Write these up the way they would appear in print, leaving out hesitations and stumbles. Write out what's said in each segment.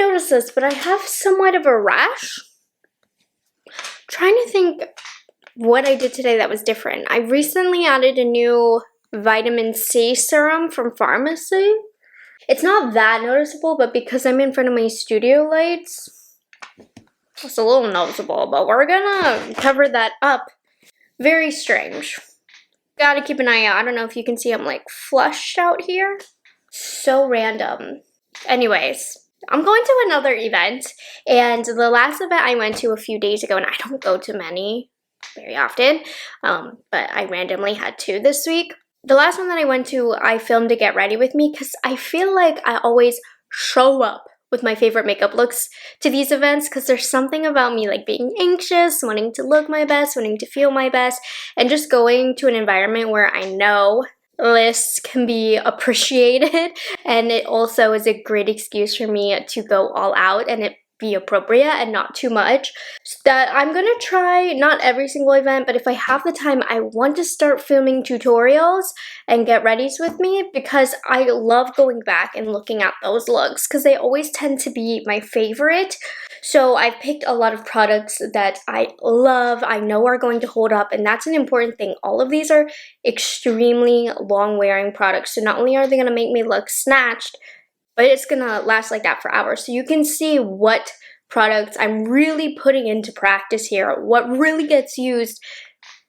notice this, but I have somewhat of a rash. Trying to think what I did today that was different. I recently added a new vitamin C serum from pharmacy. It's not that noticeable, but because I'm in front of my studio lights, it's a little noticeable, but we're gonna cover that up. Very strange. Gotta keep an eye out. I don't know if you can see I'm like flushed out here. So random. Anyways, I'm going to another event, and the last event I went to a few days ago, and I don't go to many very often, but I randomly had 2 this week. The last one that I went to, I filmed to get ready with me because I feel like I always show up with my favorite makeup looks to these events because there's something about me like being anxious, wanting to look my best, wanting to feel my best, and just going to an environment where I know this can be appreciated, and it also is a great excuse for me to go all out and it be appropriate and not too much. So that I'm gonna try not every single event, but if I have the time, I want to start filming tutorials and get readies with me because I love going back and looking at those looks because they always tend to be my favorite. So I've picked a lot of products that I love, I know are going to hold up, and that's an important thing. All of these are extremely long wearing products, so not only are they gonna make me look snatched, but it's gonna last like that for hours. So you can see what products I'm really putting into practice here, what really gets used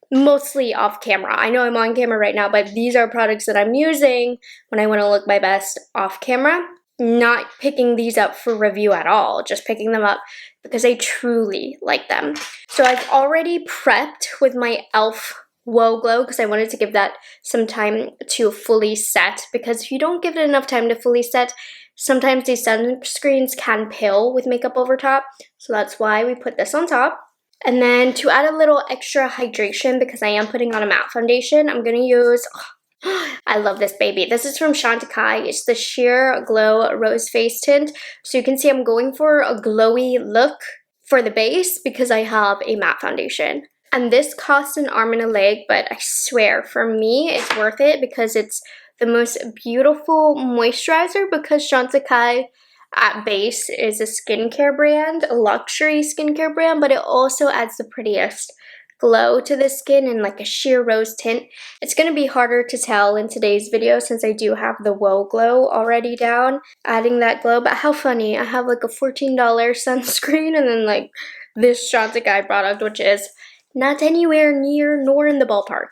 mostly off camera. I know I'm on camera right now, but these are products that I'm using when I wanna look my best off camera. Not picking these up for review at all, just picking them up because I truly like them. So I've already prepped with my e.l.f. Whoa Glow because I wanted to give that some time to fully set, because if you don't give it enough time to fully set, sometimes these sunscreens can pale with makeup over top. So that's why we put this on top. And then to add a little extra hydration, because I am putting on a matte foundation, I'm going to use, I love this baby. This is from Chantecaille. It's the Sheer Glow Rose Face Tint. So you can see I'm going for a glowy look for the base because I have a matte foundation. And this costs an arm and a leg, but I swear, for me, it's worth it because it's the most beautiful moisturizer, because Chantecaille at base is a skincare brand, a luxury skincare brand, but it also adds the prettiest glow to the skin in like a sheer rose tint. It's going to be harder to tell in today's video since I do have the Whoa Glow already down, adding that glow, but how funny. I have like a $14 sunscreen and then like this Chantecaille product, which is not anywhere near nor in the ballpark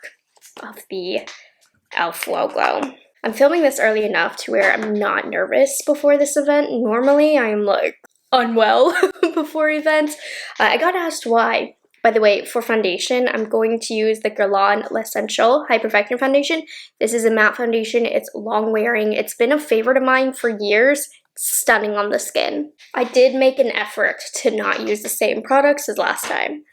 of the e.l.f. Whoa Glow. I'm filming this early enough to where I'm not nervous before this event. Normally, I'm like unwell before events. I got asked why. By the way, for foundation, I'm going to use the Guerlain L'Essential High Perfection Foundation. This is a matte foundation. It's long wearing. It's been a favorite of mine for years. Stunning on the skin. I did make an effort to not use the same products as last time.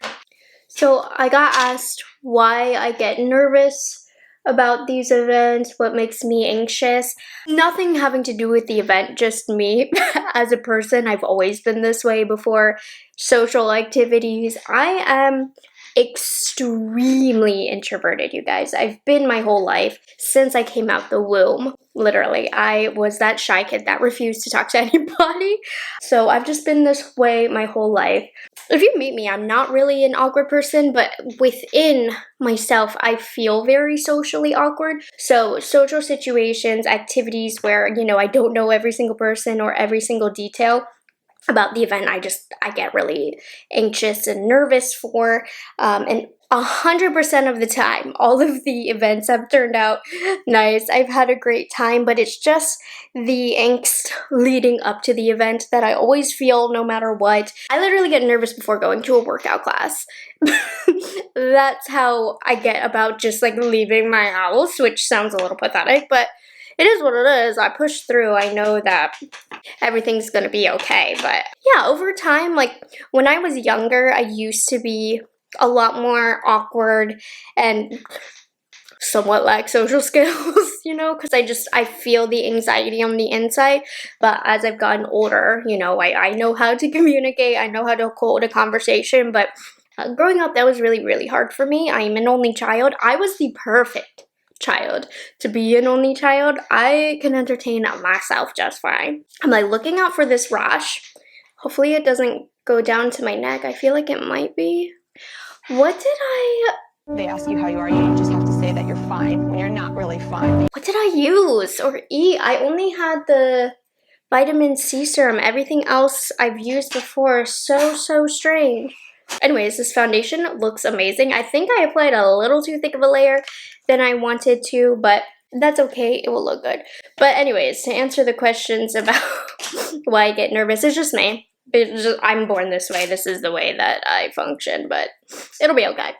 So I got asked why I get nervous about these events, what makes me anxious. Nothing having to do with the event, just me as a person. I've always been this way before social activities. I am extremely introverted, you guys. I've been my whole life since I came out the womb. Literally, I was that shy kid that refused to talk to anybody. So I've just been this way my whole life. If you meet me, I'm not really an awkward person, but within myself, I feel very socially awkward. So social situations, activities where, you know, I don't know every single person or every single detail about the event, I get really anxious and nervous for, and 100% of the time, all of the events have turned out nice. I've had a great time, but it's just the angst leading up to the event that I always feel no matter what. I literally get nervous before going to a workout class. That's how I get about just like leaving my house, which sounds a little pathetic, but it is what it is. I push through. I know that everything's gonna be okay. But yeah, over time, like when I was younger, I used to be a lot more awkward and somewhat lack social skills, you know, because I feel the anxiety on the inside. But as I've gotten older, you know, I know how to communicate. I know how to hold a conversation. But growing up, that was really, really hard for me. I'm an only child. I was the perfect child to be an only child. I can entertain myself just fine. I'm like looking out for this rash Hopefully it doesn't go down to my neck. I feel like it might be. What did I... They ask you how you are, you just have to say that you're fine when you're not really fine. What did I use or eat? I only had the vitamin C serum. Everything else I've used before. So strange. Anyways, this foundation looks amazing. I think I applied a little too thick of a layer than I wanted to, but that's okay. It will look good. But anyways, to answer the questions about why I get nervous, it's just me. I'm born this way. This is the way that I function, but it'll be okay.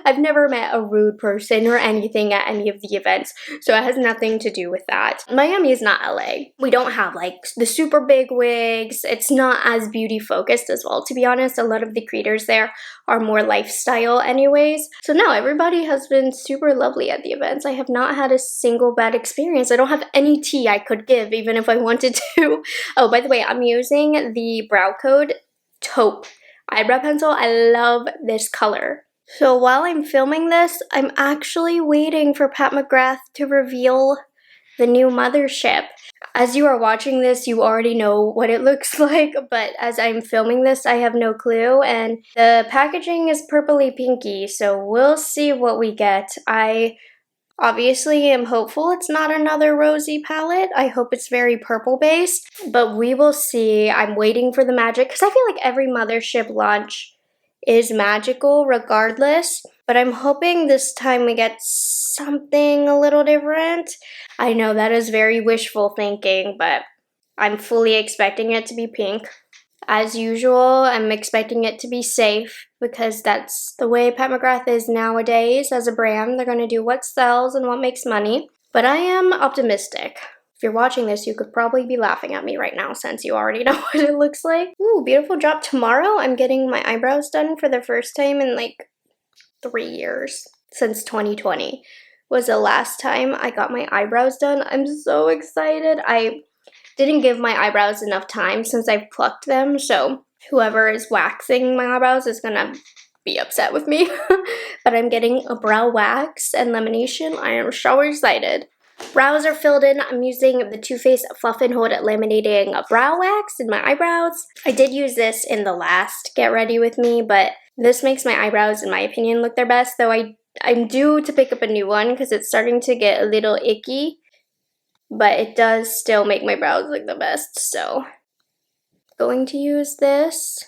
I've never met a rude person or anything at any of the events, so it has nothing to do with that. Miami is not LA. We don't have like the super big wigs. It's not as beauty focused as well. To be honest, a lot of the creators there are more lifestyle anyways. So no, everybody has been super lovely at the events. I have not had a single bad experience. I don't have any tea I could give even if I wanted to. Oh, by the way, I'm using the Brow Code Taupe eyebrow pencil. I love this color. So while I'm filming this, I'm actually waiting for Pat McGrath to reveal the new mothership. As you are watching this, you already know what it looks like, but as I'm filming this, I have no clue, and the packaging is purpley pinky, so we'll see what we get. I obviously am hopeful it's not another rosy palette. I hope it's very purple based, but we will see. I'm waiting for the magic because I feel like every mothership launch is magical regardless, but I'm hoping this time we get something a little different. I know that is very wishful thinking, but I'm fully expecting it to be pink. As usual, I'm expecting it to be safe because that's the way Pat McGrath is nowadays as a brand. They're going to do what sells and what makes money. But I am optimistic. If you're watching this, you could probably be laughing at me right now since you already know what it looks like. Ooh, beautiful drop. Tomorrow I'm getting my eyebrows done for the first time in like 3 years. Since 2020 was the last time I got my eyebrows done. I'm so excited. I didn't give my eyebrows enough time since I've plucked them, so whoever is waxing my eyebrows is gonna be upset with me. But I'm getting a brow wax and lamination. I am so excited. Brows are filled in. I'm using the Too Faced Fluff and Hold Laminating Brow Wax in my eyebrows. I did use this in the last Get Ready With Me, but this makes my eyebrows, in my opinion, look their best, though I'm due to pick up a new one because it's starting to get a little icky. But it does still make my brows look the best, so going to use this.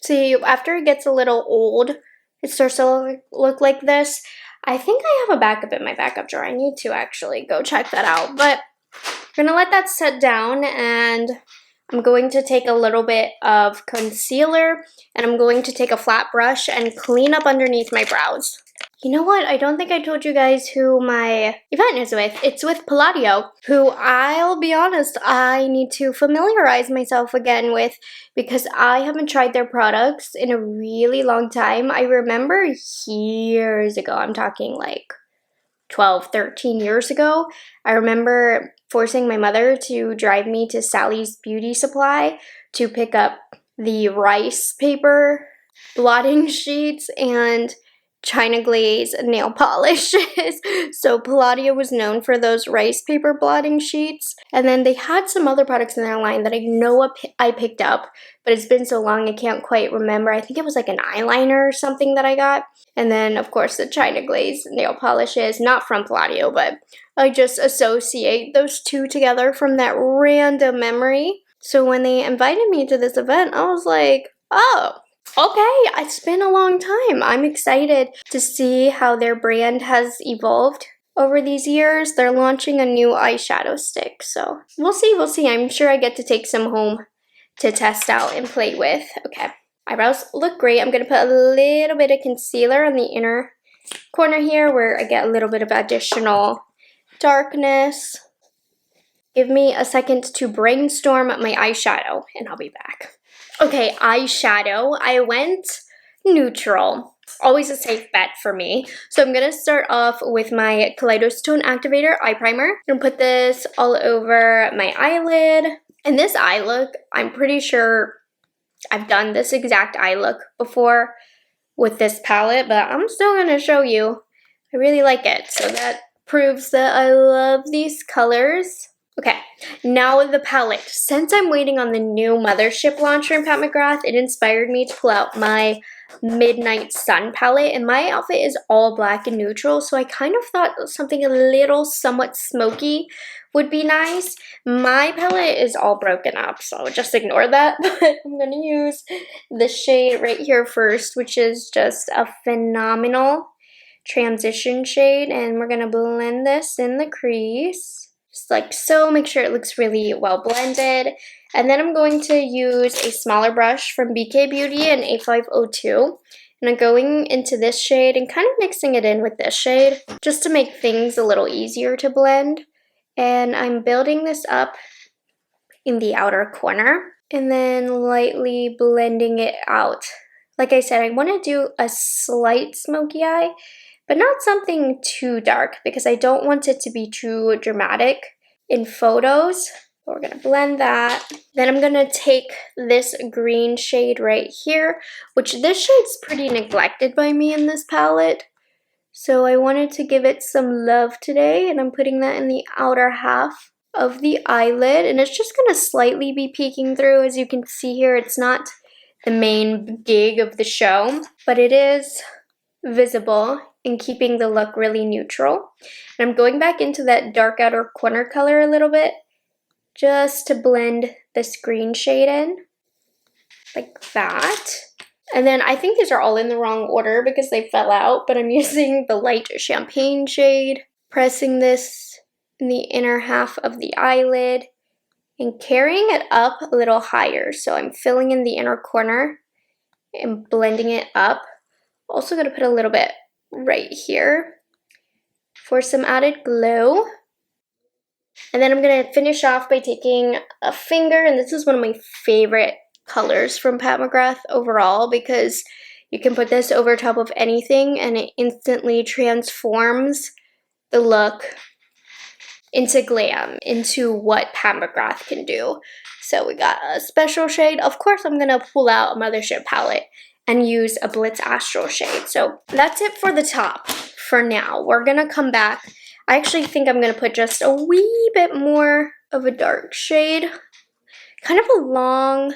See, after it gets a little old, it starts to look like this. I think I have a backup in my backup drawer. I need to actually go check that out. But I'm gonna let that set down, and I'm going to take a little bit of concealer, and I'm going to take a flat brush and clean up underneath my brows. You know what? I don't think I told you guys who my event is with. It's with Palladio, who I'll be honest, I need to familiarize myself again with because I haven't tried their products in a really long time. I remember years ago, I'm talking like 12, 13 years ago, I remember forcing my mother to drive me to Sally's Beauty Supply to pick up the rice paper blotting sheets and China glaze nail polishes. So Palladio was known for those rice paper blotting sheets. And then they had some other products in their line that I know I picked up, but it's been so long I can't quite remember. I think it was like an eyeliner or something that I got. And then, of course, the China glaze nail polishes, not from Palladio, but I just associate those two together from that random memory. So when they invited me to this event, I was like, oh, okay, it's been a long time. I'm excited to see how their brand has evolved over these years. They're launching a new eyeshadow stick, so we'll see. I'm sure I get to take some home to test out and play with. Okay, eyebrows look great. I'm going to put a little bit of concealer on the inner corner here where I get a little bit of additional darkness. Give me a second to brainstorm my eyeshadow, and I'll be back. Okay, eyeshadow. I went neutral. Always a safe bet for me. So I'm going to start off with my Kaleidostone Activator Eye Primer. I'm going to put this all over my eyelid. And this eye look, I'm pretty sure I've done this exact eye look before with this palette, but I'm still going to show you. I really like it. So that proves that I love these colors. Okay, now the palette. Since I'm waiting on the new Mothership launch from Pat McGrath, it inspired me to pull out my Midnight Sun palette, and my outfit is all black and neutral, so I kind of thought something a little somewhat smoky would be nice. My palette is all broken up, so just ignore that, but I'm gonna use the shade right here first, which is just a phenomenal transition shade, and we're gonna blend this in the crease. Just like so, make sure it looks really well blended. And then I'm going to use a smaller brush from BK Beauty in A502. And I'm going into this shade and kind of mixing it in with this shade just to make things a little easier to blend. And I'm building this up in the outer corner and then lightly blending it out. Like I said, I want to do a slight smoky eye, but not something too dark because I don't want it to be too dramatic in photos. We're gonna blend that. Then I'm gonna take this green shade right here, which this shade's pretty neglected by me in this palette. So I wanted to give it some love today, and I'm putting that in the outer half of the eyelid, and it's just gonna slightly be peeking through. As you can see here, it's not the main gig of the show, but it is visible and keeping the look really neutral. And I'm going back into that dark outer corner color a little bit just to blend this green shade in, like that. And then I think these are all in the wrong order because they fell out, but I'm using the light champagne shade, pressing this in the inner half of the eyelid and carrying it up a little higher. So I'm filling in the inner corner and blending it up. Also going to put a little bit right here for some added glow. And then I'm going to finish off by taking a finger, and this is one of my favorite colors from Pat McGrath overall because you can put this over top of anything and it instantly transforms the look into glam, into what Pat McGrath can do. So we got a special shade. Of course, I'm going to pull out a Mothership palette and use a Blitz Astral shade. So that's it for the top for now. We're gonna come back. I actually think I'm gonna put just a wee bit more of a dark shade, kind of along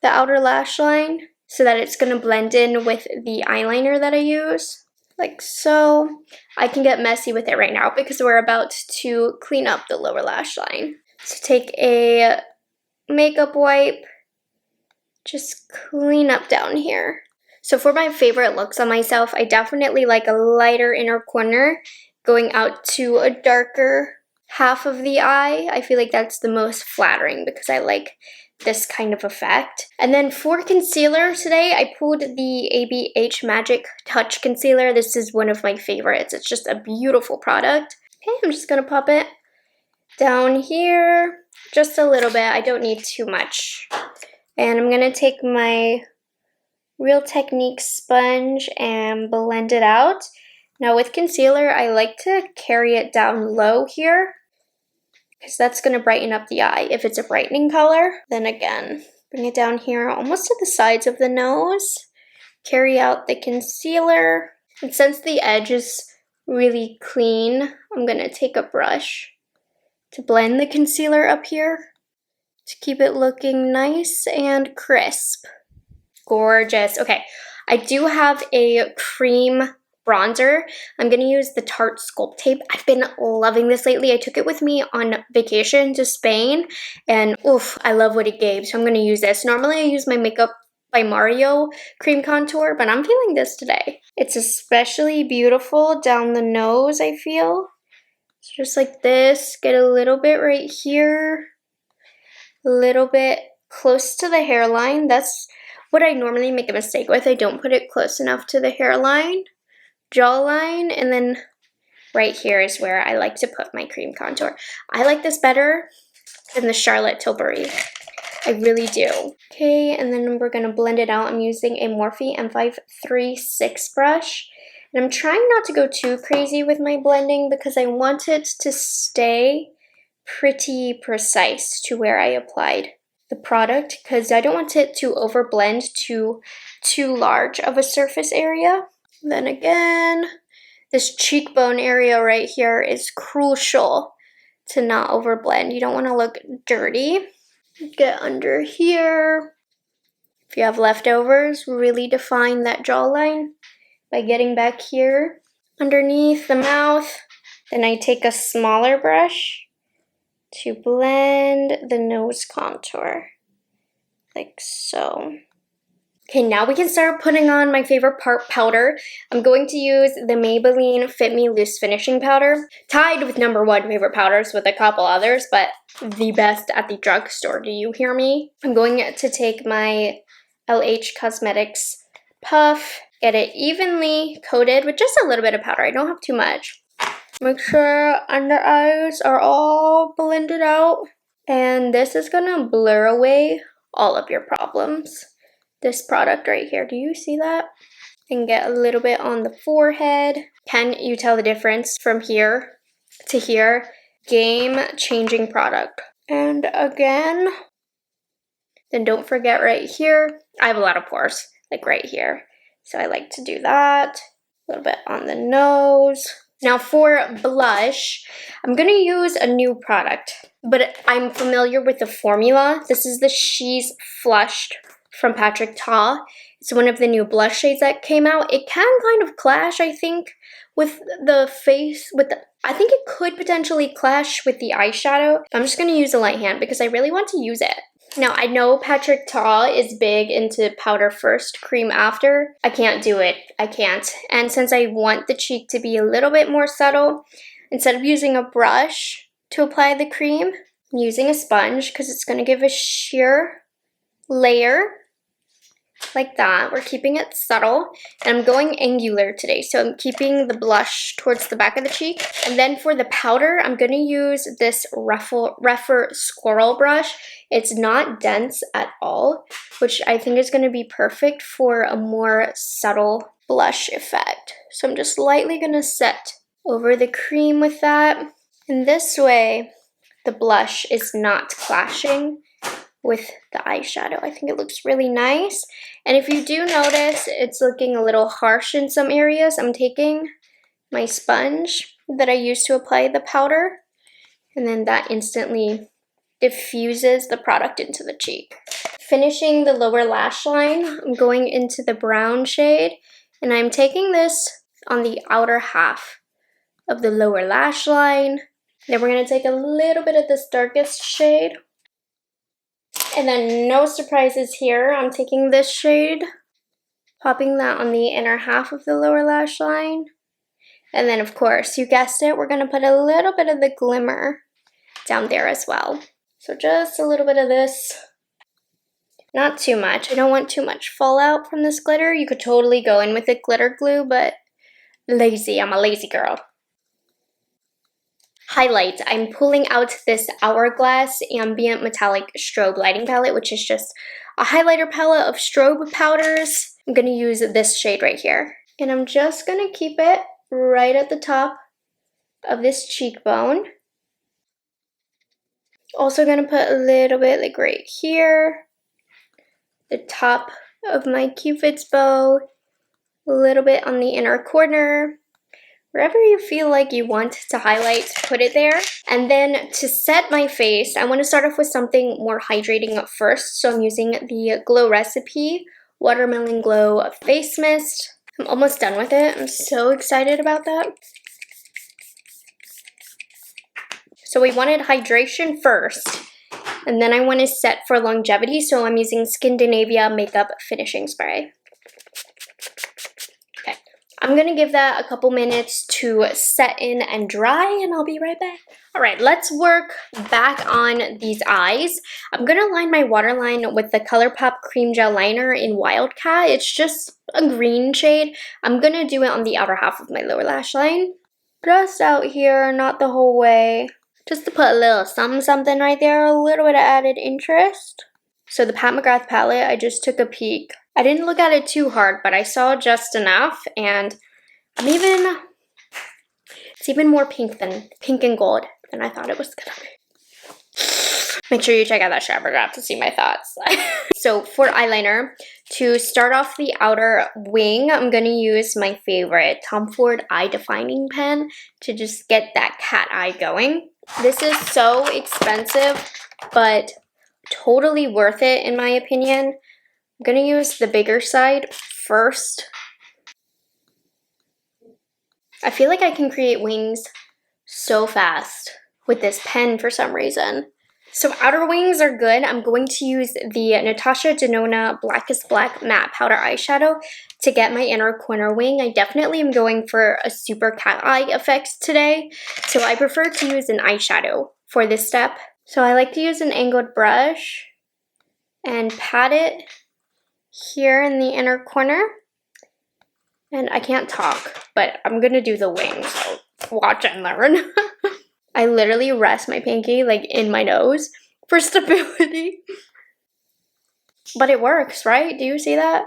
the outer lash line, so that it's gonna blend in with the eyeliner that I use, like so. I can get messy with it right now because we're about to clean up the lower lash line. So take a makeup wipe, just clean up down here. So for my favorite looks on myself, I definitely like a lighter inner corner going out to a darker half of the eye. I feel like that's the most flattering because I like this kind of effect. And then for concealer today, I pulled the ABH Magic Touch Concealer. This is one of my favorites. It's just a beautiful product. Okay, I'm just gonna pop it down here just a little bit. I don't need too much. And I'm going to take my Real Technique sponge and blend it out. Now with concealer, I like to carry it down low here because that's going to brighten up the eye. If it's a brightening color, then again, bring it down here almost to the sides of the nose. Carry out the concealer. And since the edge is really clean, I'm going to take a brush to blend the concealer up here to keep it looking nice and crisp. Gorgeous. Okay, I do have a cream bronzer. I'm going to use the Tarte Sculpt Tape. I've been loving this lately. I took it with me on vacation to Spain, and oof, I love what it gave, so I'm going to use this. Normally I use my Makeup by Mario cream contour, but I'm feeling this today. It's especially beautiful down the nose, I feel. So just like this, get a little bit right here. A little bit close to the hairline. That's what I normally make a mistake with. I don't put it close enough to the hairline, jawline, and then right here is where I like to put my cream contour. I like this better than the Charlotte Tilbury. I really do. Okay, and then we're going to blend it out. I'm using a Morphe M536 brush. And I'm trying not to go too crazy with my blending because I want it to stay pretty precise to where I applied the product because I don't want it to overblend to too large of a surface area. Then again, this cheekbone area right here is crucial to not overblend. You don't want to look dirty. Get under here. If you have leftovers, really define that jawline by getting back here underneath the mouth. Then I take a smaller brush to blend the nose contour, like so. Okay, now we can start putting on my favorite powder. I'm going to use the Maybelline Fit Me Loose Finishing Powder, tied with #1 favorite powders with a couple others, but the best at the drugstore. Do you hear me? I'm going to take my LH Cosmetics puff, get it evenly coated with just a little bit of powder. I don't have too much. Make sure under eyes are all blended out. And this is gonna blur away all of your problems. This product right here, do you see that? And get a little bit on the forehead. Can you tell the difference from here to here? Game-changing product. And again, then don't forget right here. I have a lot of pores, like right here. So I like to do that. A little bit on the nose. Now for blush, I'm going to use a new product, but I'm familiar with the formula. This is the She's Flushed from Patrick Ta. It's one of the new blush shades that came out. It can kind of clash, I think, with the face, I think it could potentially clash with the eyeshadow. I'm just going to use a light hand because I really want to use it. Now, I know Patrick Ta is big into powder first, cream after. I can't do it. I can't. And since I want the cheek to be a little bit more subtle, instead of using a brush to apply the cream, I'm using a sponge because it's going to give a sheer layer like that. We're keeping it subtle. And I'm going angular today, so I'm keeping the blush towards the back of the cheek. And then for the powder, I'm going to use this Rephr Squirrel brush. It's not dense at all, which I think is going to be perfect for a more subtle blush effect. So I'm just lightly going to set over the cream with that. And this way, the blush is not clashing with the eyeshadow. I think it looks really nice. And if you do notice it's looking a little harsh in some areas, I'm taking my sponge that I used to apply the powder, and then that instantly diffuses the product into the cheek. Finishing the lower lash line, I'm going into the brown shade, and I'm taking this on the outer half of the lower lash line. Then we're going to take a little bit of this darkest shade. And then no surprises here, I'm taking this shade, popping that on the inner half of the lower lash line. And then of course, you guessed it, we're going to put a little bit of the glimmer down there as well. So just a little bit of this, not too much. I don't want too much fallout from this glitter. You could totally go in with a glitter glue, but lazy, I'm a lazy girl. Highlight, I'm pulling out this Hourglass Ambient Metallic Strobe Lighting Palette, which is just a highlighter palette of strobe powders. I'm going to use this shade right here. And I'm just going to keep it right at the top of this cheekbone. Also going to put a little bit like right here, the top of my Cupid's bow, a little bit on the inner corner. Wherever you feel like you want to highlight, put it there. And then to set my face, I want to start off with something more hydrating first. So I'm using the Glow Recipe Watermelon Glow Face Mist. I'm almost done with it. I'm so excited about that. So we wanted hydration first, and then I want to set for longevity. So I'm using Skindinavia Makeup Finishing Spray. I'm going to give that a couple minutes to set in and dry, and I'll be right back. All right, let's work back on these eyes. I'm going to line my waterline with the ColourPop Cream Gel Liner in Wildcat. It's just a green shade. I'm going to do it on the outer half of my lower lash line. Just out here, not the whole way. Just to put a little something right there, a little bit of added interest. So the Pat McGrath palette, I just took a peek. I didn't look at it too hard, but I saw just enough, and it's even more pink and gold than I thought it was gonna be. Make sure you check out that Rephr graph to see my thoughts. So for eyeliner, to start off the outer wing, I'm going to use my favorite Tom Ford eye defining pen to just get that cat eye going. This is so expensive, but totally worth it in my opinion. I'm going to use the bigger side first. I feel like I can create wings so fast with this pen for some reason. So outer wings are good. I'm going to use the Natasha Denona Blackest Black Matte Powder Eyeshadow to get my inner corner wing. I definitely am going for a super cat eye effect today, so I prefer to use an eyeshadow for this step. So I like to use an angled brush and pat it here in the inner corner. And I can't talk, but I'm gonna do the wing, so watch and learn. I literally rest my pinky like in my nose for stability. But it works, right? Do you see that?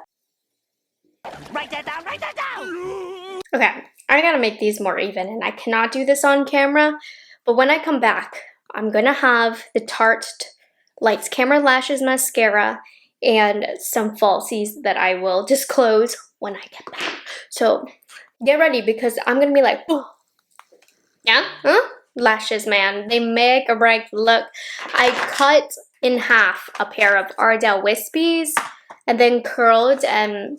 Write that down, write that down! Okay, I gotta make these more even, and I cannot do this on camera, but when I come back, I'm gonna have the Tarte Lights Camera Lashes Mascara and some falsies that I will disclose when I get back. So get ready, because I'm gonna be like, oh, yeah, huh? Lashes, man, they make or break the look. I cut in half a pair of Ardell Wispies and then curled, and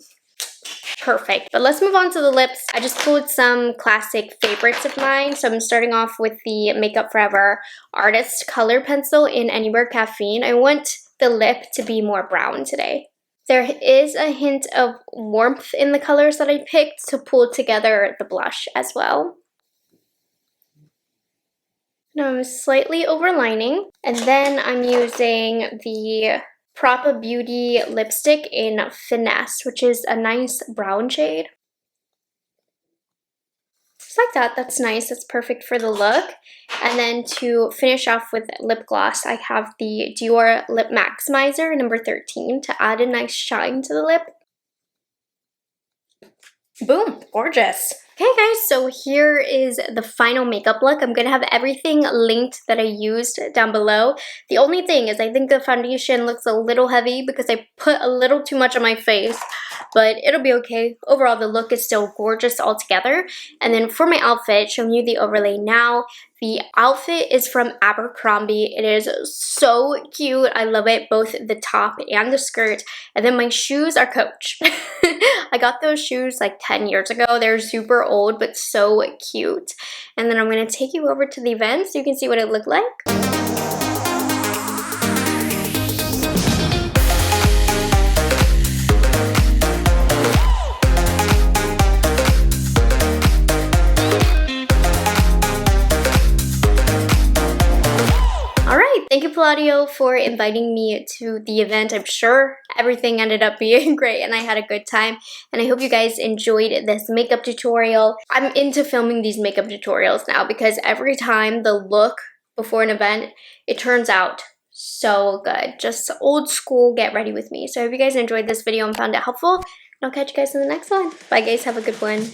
perfect. But let's move on to the lips. I just pulled some classic favorites of mine. So I'm starting off with the Makeup Forever Artist Color Pencil in Anywhere Caffeine. I want the lip to be more brown today. There is a hint of warmth in the colors that I picked to pull together the blush as well. Now I'm slightly overlining, and then I'm using the Rephr Beauty lipstick in Finesse, which is a nice brown shade. Just like that, that's nice, that's perfect for the look. And then to finish off with lip gloss, I have the Dior Lip Maximizer number 13 to add a nice shine to the lip. Boom, gorgeous. Okay guys, so here is the final makeup look. I'm going to have everything linked that I used down below. The only thing is I think the foundation looks a little heavy because I put a little too much on my face, but it'll be okay. Overall, the look is still gorgeous altogether. And then for my outfit, showing you the overlay now, the outfit is from Abercrombie. It is so cute. I love it, both the top and the skirt. And then my shoes are Coach. I got those shoes like 10 years ago. They're super old, but so cute. And then I'm going to take you over to the event so you can see what it looked like. Thank you, Palladio, for inviting me to the event. I'm sure everything ended up being great and I had a good time. And I hope you guys enjoyed this makeup tutorial. I'm into filming these makeup tutorials now because every time the look before an event, it turns out so good. Just old school, get ready with me. So I hope you guys enjoyed this video and found it helpful. And I'll catch you guys in the next one. Bye guys, have a good one.